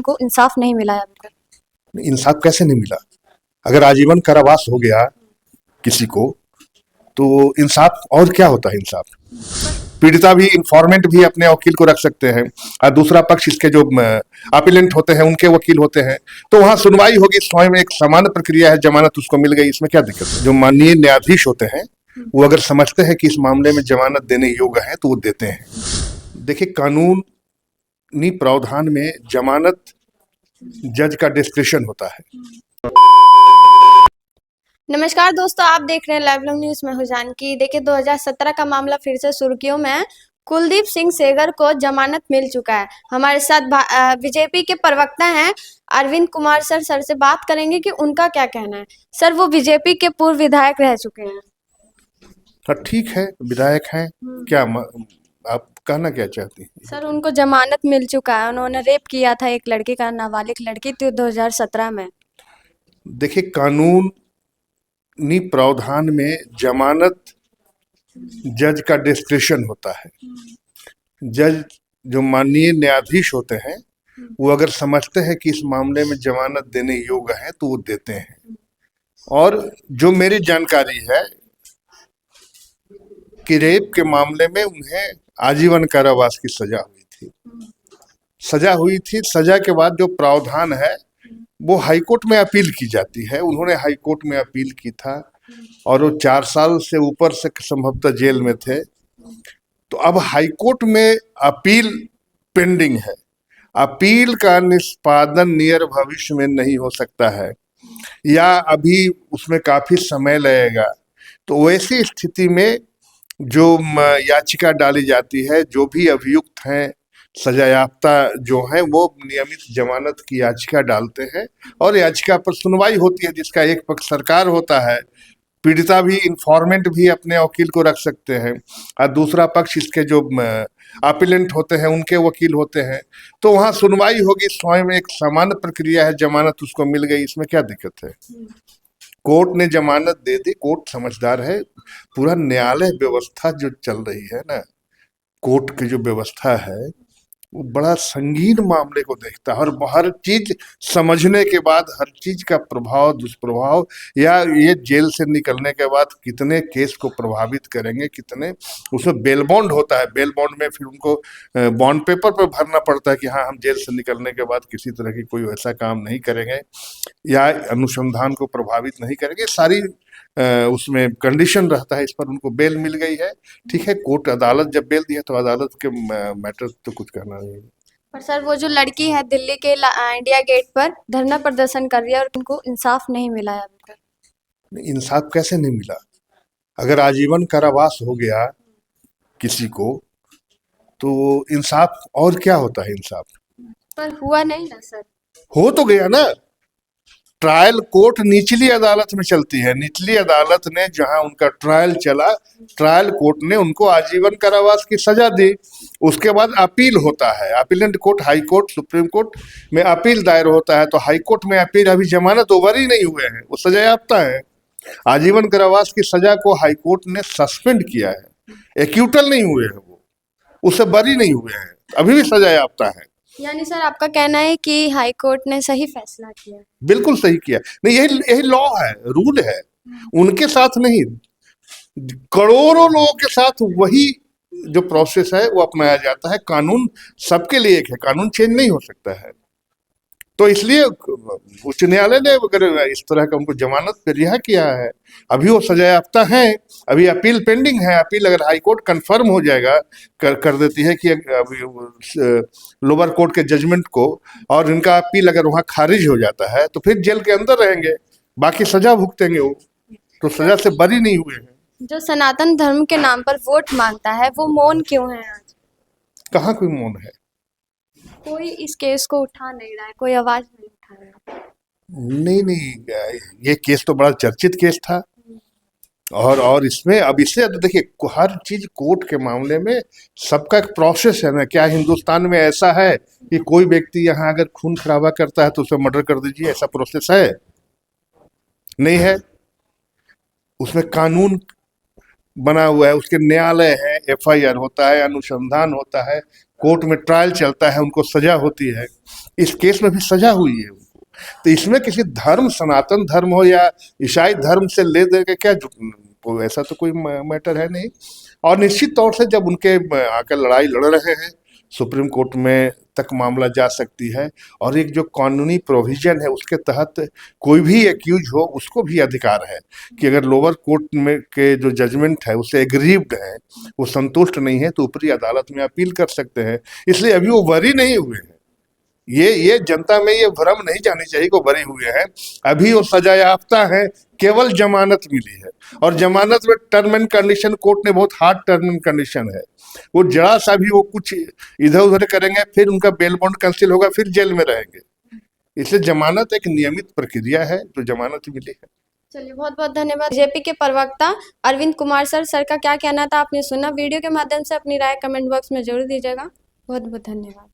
उनको इंसाफ नहीं मिला है अभी तक। इंसाफ कैसे नहीं मिला? अगर आजीवन कारावास हो गया किसी को तो इंसाफ और क्या होता है? इंसाफ पीड़िता भी, इंफॉर्मेंट भी अपने वकील को रख सकते हैं और दूसरा पक्ष इसके जो अपीलेंट होते हैं उनके वकील होते हैं, तो वहां सुनवाई होगी। स्वयं एक सामान्य प्रक्रिया है, जमानत उसको मिल गई, इसमें क्या दिक्कत है? जो माननीय न्यायाधीश होते हैं वो अगर समझते हैं कि इस मामले में जमानत देने योग्य है तो वो देते हैं। देखिए, कानूनी प्रावधान में जमानत जज का डिस्क्रिशन होता है। नमस्कार दोस्तों, आप देख रहे हैं लाइव न्यूज में हूं जानकी। देखिए 2017 का मामला फिर से सुर्खियों में है। कुलदीप सिंह सेंगर को जमानत मिल चुका है। हमारे साथ बीजेपी के प्रवक्ता हैं अरविंद कुमार सर से बात करेंगे कि उनका क्या कहना है। सर, वो बीजेपी के पूर्व विधायक रह चुके हैं। हाँ, ठीक है, विधायक हैं, क्या आप कहना क्या चाहती हैं? सर, उनको जमानत मिल चुका है। उन्होंने रेप किया था एक लड़की का, नाबालिग लड़की थी 2017 में। देखिए, कानूनी प्रावधान में जमानत जज का डिस्क्रिशन होता है। जज, जो माननीय न्यायाधीश होते हैं, वो अगर समझते हैं कि इस मामले में जमानत देने योग्य है तो वो देते हैं। और जो मेरी जानकारी है कि रेप के मामले में उन्हें आजीवन कारावास की सजा हुई थी। सजा के बाद जो प्रावधान है वो हाईकोर्ट में अपील की जाती है। उन्होंने हाईकोर्ट में अपील की था और वो 4 साल से ऊपर से संभवतः जेल में थे। तो अब हाईकोर्ट में अपील पेंडिंग है। अपील का निष्पादन नियर भविष्य में नहीं हो सकता है या अभी उसमें काफी समय लगेगा। तो वैसी स्थिति में जो याचिका डाली जाती है, जो भी अभियुक्त हैं, सजायाफ्ता जो है, वो नियमित जमानत की याचिका डालते हैं और याचिका पर सुनवाई होती है, जिसका एक पक्ष सरकार होता है। पीड़िता भी, इंफॉर्मेंट भी अपने वकील को रख सकते हैं और दूसरा पक्ष इसके जो अपीलेंट होते हैं उनके वकील होते हैं, तो वहां सुनवाई होगी। स्वयं एक सामान्य प्रक्रिया है, जमानत उसको मिल गई, इसमें क्या दिक्कत है? कोर्ट ने जमानत दे दी, कोर्ट समझदार है। पूरा न्यायालय व्यवस्था जो चल रही है ना, कोर्ट की जो व्यवस्था है वो बड़ा संगीन मामले को देखता है और हर चीज समझने के बाद, हर चीज का प्रभाव दुष्प्रभाव या ये जेल से निकलने के बाद कितने केस को प्रभावित करेंगे, कितने, उसमें बेल बॉन्ड होता है। बेल बॉन्ड में फिर उनको बॉन्ड पेपर पर भरना पड़ता है कि हाँ, हम जेल से निकलने के बाद किसी तरह की कोई ऐसा काम नहीं करेंगे या अनुसंधान को प्रभावित नहीं करेंगे। सारी उसमें कंडीशन रहता है। इस पर उनको बेल मिल गई है, ठीक है। कोर्ट, अदालत जब बेल दिया तो अदालत के मैटर तो कुछ कहना नहीं है। पर सर, वो जो लड़की है दिल्ली के इंडिया गेट पर धरना प्रदर्शन कर रही है और उनको इंसाफ नहीं मिला है अभी तक। इंसाफ कैसे नहीं मिला? अगर आजीवन कारावास हो गया किसी को तो इंसाफ और क्या होता है? इंसाफ पर हुआ नहीं ना सर। हो तो गया ना। ट्रायल कोर्ट निचली अदालत में चलती है। निचली अदालत ने जहां उनका ट्रायल चला, ट्रायल कोर्ट ने उनको आजीवन कारावास की सजा दी। उसके बाद अपील होता है, appellate court, high court, supreme court में अपील दायर होता है। तो हाई कोर्ट में अपील, अभी जमानत ओवर ही नहीं हुए हैं, वो सजायाफ्ता है। आजीवन कारावास की सजा को हाई कोर्ट ने सस्पेंड किया है, एक्यूटल नहीं हुए हैं, वो उससे बरी नहीं हुए हैं, अभी भी सजायाफ्ता है। यानी सर, आपका कहना है कि हाई कोर्ट ने सही फैसला किया? बिल्कुल सही किया। नहीं, यही लॉ है, रूल है। उनके साथ नहीं, करोड़ों लोगों के साथ वही जो प्रोसेस है वो अपनाया जाता है। कानून सबके लिए एक है, कानून चेंज नहीं हो सकता है। तो इसलिए उच्च न्यायालय ने अगर इस तरह का उनको जमानत पे रिहा किया है, अभी वो सजायाफ्ता है, अभी अपील पेंडिंग है। अपील अगर हाई कोर्ट कंफर्म हो जाएगा, कर देती है कि लोअर कोर्ट के जजमेंट को, और इनका अपील अगर वहां खारिज हो जाता है तो फिर जेल के अंदर रहेंगे, बाकी सजा भुगतेंगे वो, तो सजा से बरी नहीं हुए हैं। जो सनातन धर्म के नाम पर वोट मांगता है वो मौन क्यों है आज? कहाँ कोई मौन है? कोई इस केस को उठा नहीं रहा है, कोई आवाज नहीं उठा रहा है। नहीं, ये केस तो बड़ा चर्चित केस था और इसमें अब इससे देखिए, हर चीज कोर्ट के मामले में सबका एक प्रोसेस है ना। क्या हिंदुस्तान में ऐसा है कि कोई व्यक्ति यहाँ अगर खून खराबा करता है तो उसे मर्डर कर दीजिए, ऐसा प्रोसेस है? नहीं है। उसमें कानून बना हुआ है, उसके न्यायालय है, एफआईआर होता है, अनुसंधान होता है, कोर्ट में ट्रायल चलता है, उनको सजा होती है। इस केस में भी सजा हुई है उनको। तो इसमें किसी धर्म, सनातन धर्म हो या ईसाई धर्म से ले दे के क्या ऐसा तो कोई मैटर है नहीं। और निश्चित तौर से जब उनके आकर लड़ाई लड़ रहे हैं, सुप्रीम कोर्ट में तक मामला जा सकती है। और एक जो कानूनी प्रोविजन है उसके तहत कोई भी एक्यूज हो उसको भी अधिकार है कि अगर लोअर कोर्ट में के जो जजमेंट है उससे एग्रीव्ड है, वो संतुष्ट नहीं है, तो ऊपरी अदालत में अपील कर सकते हैं। इसलिए अभी वो बरी नहीं हुए हैं। ये जनता में ये भ्रम नहीं जानी चाहिए कि वो बरी हुए हैं। अभी वो सजा याफ्ता है, केवल जमानत मिली है। और जमानत में टर्म एंड कंडीशन, कोर्ट ने बहुत हार्ड टर्म एंड कंडीशन है। वो जरा सा भी वो कुछ इधर उधर करेंगे, फिर उनका बेल बॉन्ड कैंसिल होगा, फिर जेल में रहेंगे। इसलिए जमानत एक नियमित प्रक्रिया है, जो जमानत मिली है। चलिए, बहुत बहुत धन्यवाद। बीजेपी के प्रवक्ता अरविंद कुमार सर का क्या कहना था आपने सुना। वीडियो के माध्यम से अपनी राय कमेंट बॉक्स में जरूर दीजिएगा। बहुत बहुत धन्यवाद।